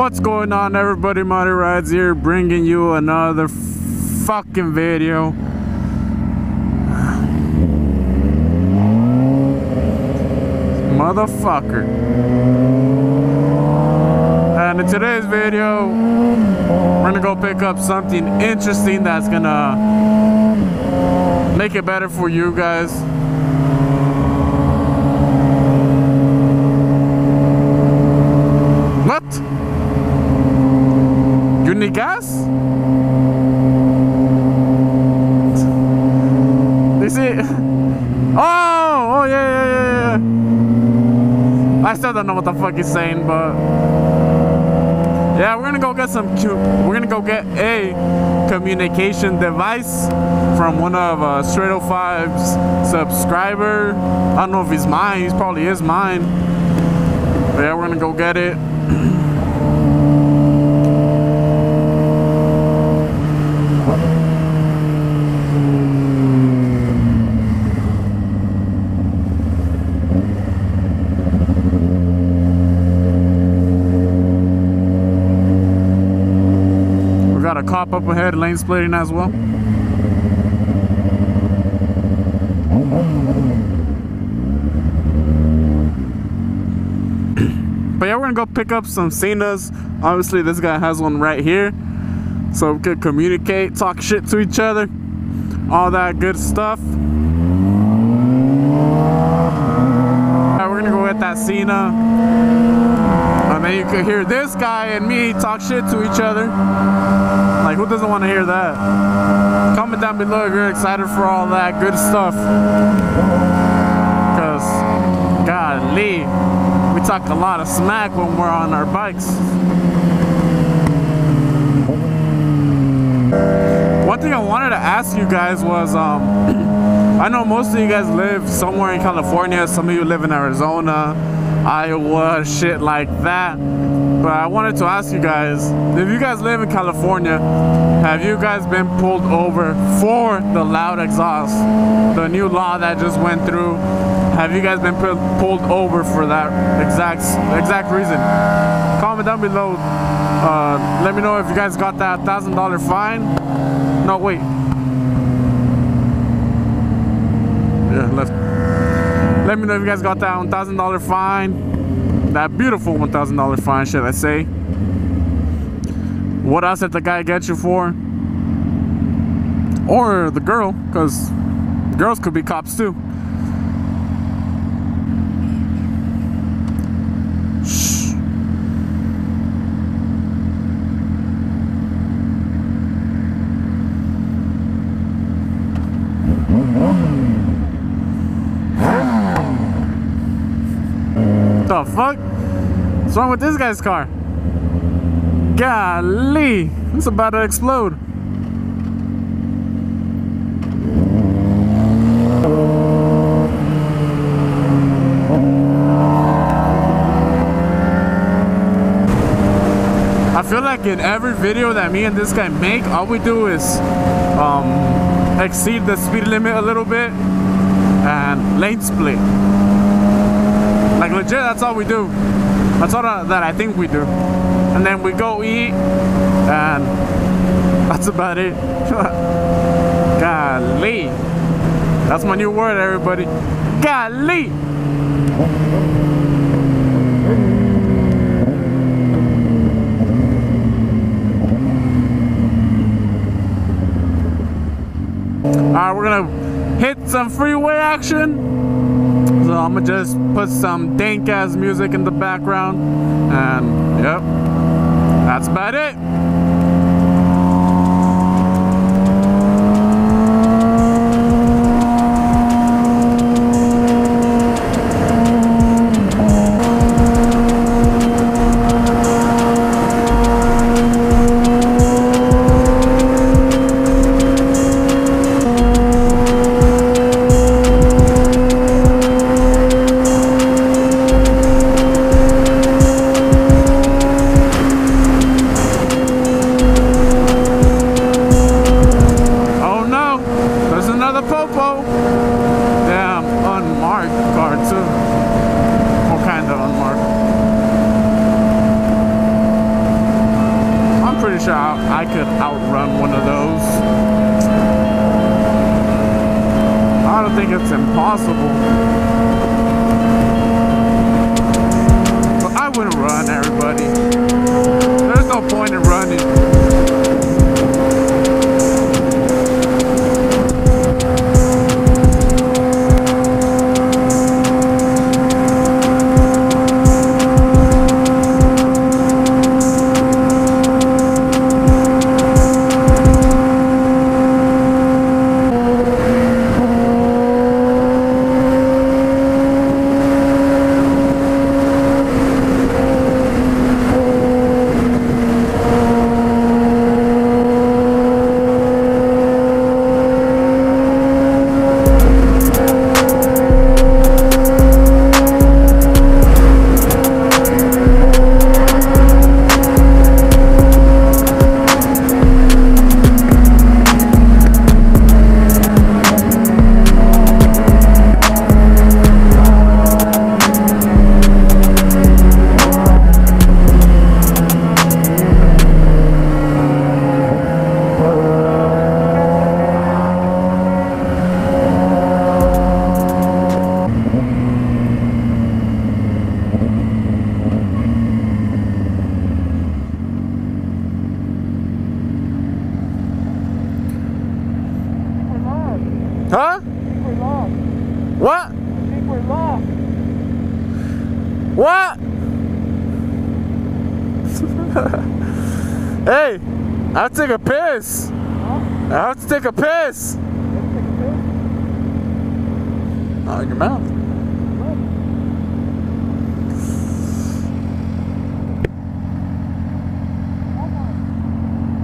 What's going on, everybody? Monty Rides here, bringing you another fucking video. Motherfucker. And in today's video, we're gonna go pick up something interesting that's gonna make it better for you guys. What? You need gas? Is it? Oh, yeah. I still don't know what the fuck he's saying, but yeah, we're gonna go get a communication device from one of Straight 05's subscriber. I don't know if he's mine. He probably is mine. But yeah, we're gonna go get it. We got a cop up ahead, lane splitting as well. But yeah, we're gonna go pick up some SENAs. Obviously, this guy has one right here, so we could communicate, talk shit to each other, all that good stuff. Alright, we're gonna go get that SENA, and then you could hear this guy and me talk shit to each other. Like, who doesn't want to hear that? Comment down below if you're excited for all that good stuff. Cause, golly, we talk a lot of smack when we're on our bikes. One thing I wanted to ask you guys was, I know most of you guys live somewhere in California. Some of you live in Arizona, Iowa, shit like that. But I wanted to ask you guys, if you guys live in California, have you guys been pulled over for the loud exhaust? The new law that just went through. Have you guys been pulled over for that exact reason? Comment down below. Let me know if you guys got that $1,000 fine. No, wait. Yeah, left. Let me know if you guys got that $1,000 fine. That beautiful $1,000 fine, should I say. What else did the guy get you for? Or the girl, because girls could be cops too. Shh. The fuck? What's wrong with this guy's car? Golly, it's about to explode. I feel like in every video that me and this guy make, all we do is exceed the speed limit a little bit and lane split. Like legit, that's all we do. That's all that I think we do. And then we go eat, and that's about it. Golly. That's my new word, everybody. Golly. Alright, we're gonna hit some freeway action. So I'm gonna just put some dank ass music in the background, and yep, that's about it. possible. But I wouldn't run, everybody. There's no point in running. Huh? We're lost. What? I think we're lost. What? Hey, I have to take a piss. Huh? I have to take a piss. Let's take a piss. Oh, in your mouth.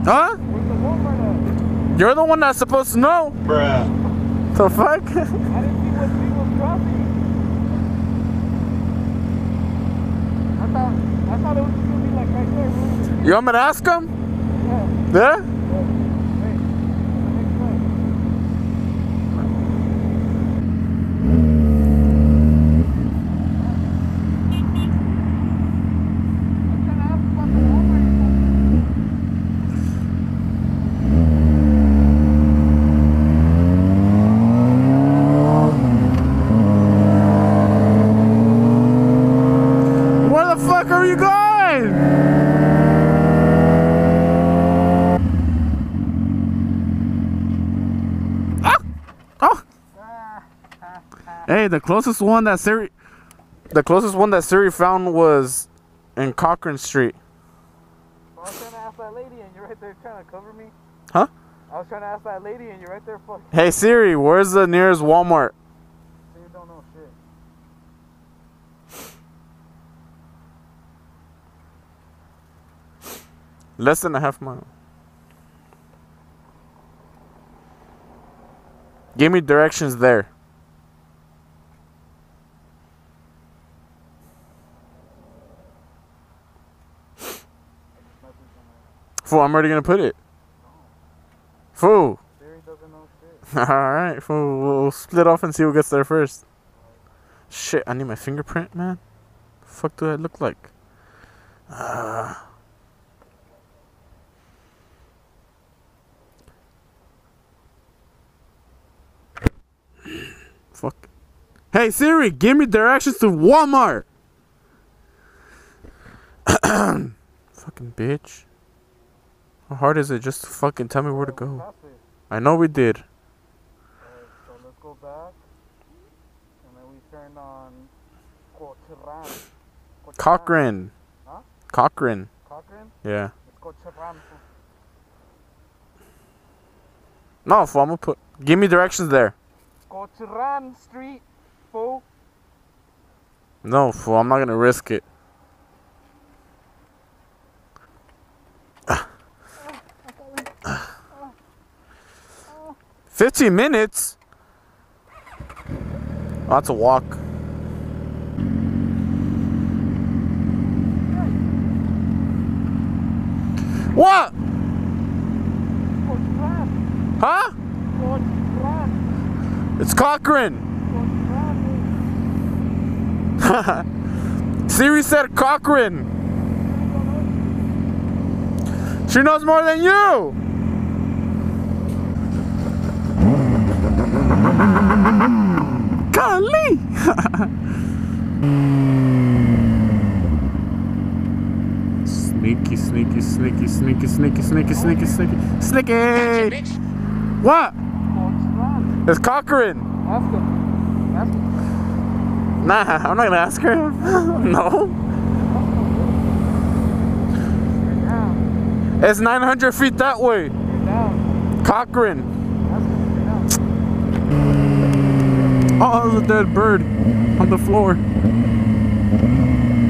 Huh? Where's the Walmart at? You're the one that's supposed to know. Bruh. The fuck? I didn't see what speed was crossing. I thought it was gonna be like right there. You want me to ask him? Yeah. Yeah? Hey, next one. I'm trying to ask about the Walmart. Where the fuck are you going? Ah! Oh! Hey, the closest one that Siri found was in Cochran Street. I was trying to ask that lady and you're right there trying to cover me. Huh? I was trying to ask that lady and you're right there fucking. Hey Siri, where's the nearest Walmart? You don't know shit. Less than a half mile. Give me directions there. Fool, I'm already gonna put it. Fool. Siri doesn't know shit. Alright, fool. We'll split off and see who gets there first. Shit, I need my fingerprint, man. The fuck do I look like? Fuck. Hey Siri, give me directions to Walmart. Fucking bitch. How hard is it just to fucking tell me where to go? That's it. I know we did. Alright, so let's go back. And then we turn on Gautlan. Cochran. Huh? Cochran. Cochran? Yeah. Let's go Gautlan. No, fool, I'm gonna put. Give me directions there. Gautlan Street, fool. No, fool, I'm not gonna risk it. 15 minutes? Oh, that's a walk. What? Gautlan. Huh? Gautlan. It's Cochran. Gautlan. Siri said Cochran. She knows more than you. Golly! Sneaky, sneaky, sneaky, sneaky, sneaky, sneaky, sneaky, sneaky, sneaky! What? It's Cochran. Ask him. Ask him. Nah, I'm not gonna ask her. No. You're down. It's 900 feet that way. You're down. Cochran. Ask him. You're down. Oh, there's a dead bird on the floor.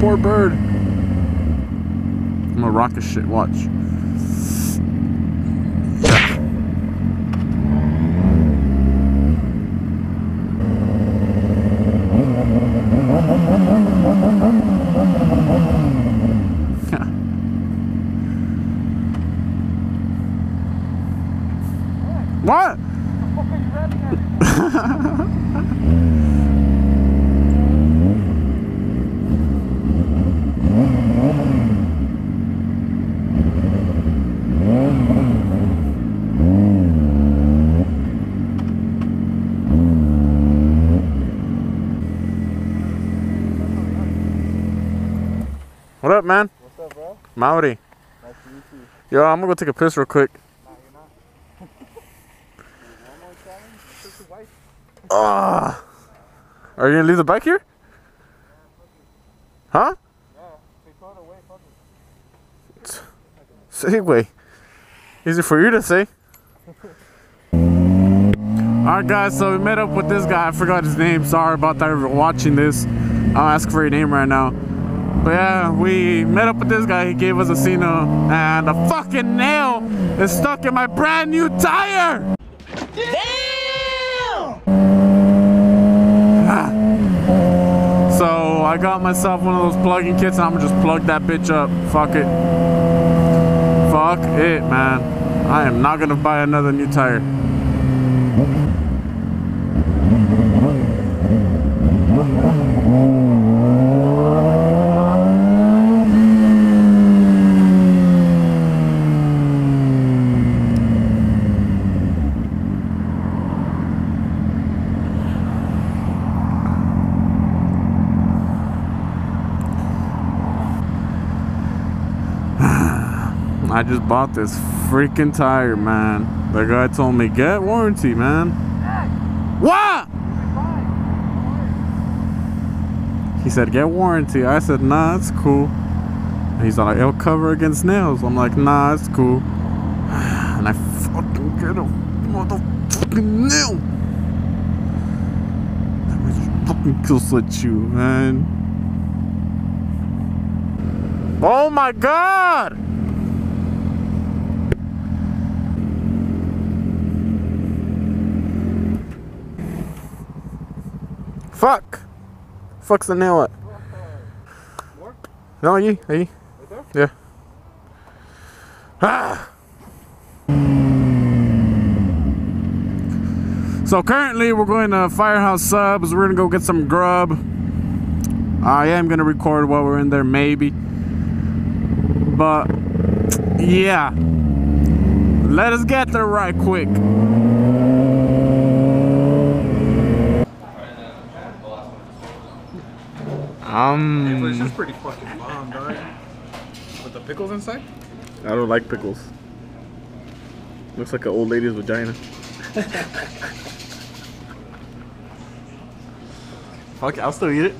Poor bird. I'm gonna rock his shit, watch. What? What up, man? What's up, bro? Maori. Nice to meet you. Yo, I'm gonna go take a piss real quick. Nah, you're not. Ah. Are you gonna leave the bike here? Huh? Yeah, they throw it away, fuck it. Segway. Easy for you to say. Alright guys, so we met up with this guy. I forgot his name. Sorry about that if you're watching this. I'll ask for your name right now. But yeah, we met up with this guy. He gave us a SENA, and a fucking nail is stuck in my brand new tire. Damn! So I got myself one of those plug-in kits, and I'm gonna just plug that bitch up. Fuck it. Fuck it, man. I am not gonna buy another new tire. I just bought this freaking tire, man. The guy told me, get warranty, man. What? He said, get warranty. I said, nah, it's cool. He's like, it'll cover against nails. I'm like, nah, it's cool. And I fucking get a motherfucking nail. That was fucking kill slit you, man. Oh my God! Fuck! Fuck's the nail at? More? No, ye. Right Yeah. there? Ah! So currently we're going to Firehouse Subs. We're gonna go get some grub. I am gonna record while we're in there, maybe. But yeah, let us get there right quick. It's just pretty fucking bomb, dog. With the pickles inside? I don't like pickles. Looks like an old lady's vagina. Fuck, I'll still eat it.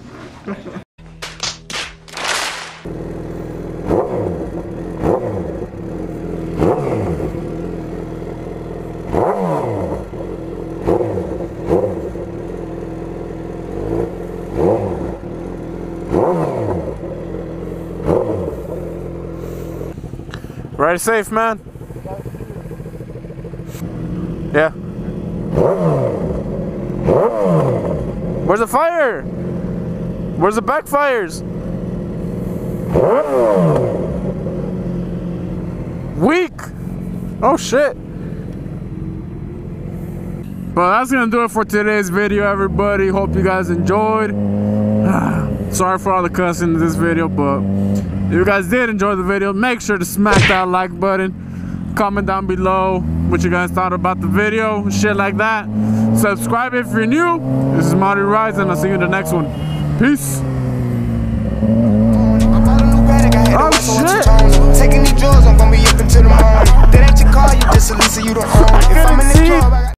Ride safe, man. Yeah. Where's the fire? Where's the backfires? Weak. Oh shit. Well, that's gonna do it for today's video, everybody. Hope you guys enjoyed. Sorry for all the cussing in this video, but if you guys did enjoy the video, make sure to smack that like button. Comment down below what you guys thought about the video, shit like that. Subscribe if you're new. This is Monty Rise, and I'll see you in the next one. Peace. Oh shit! Taking these drugs, I'm gonna be up until the morning. That ain't your car, you just a Lisa, you don't own it. If I'm in the club,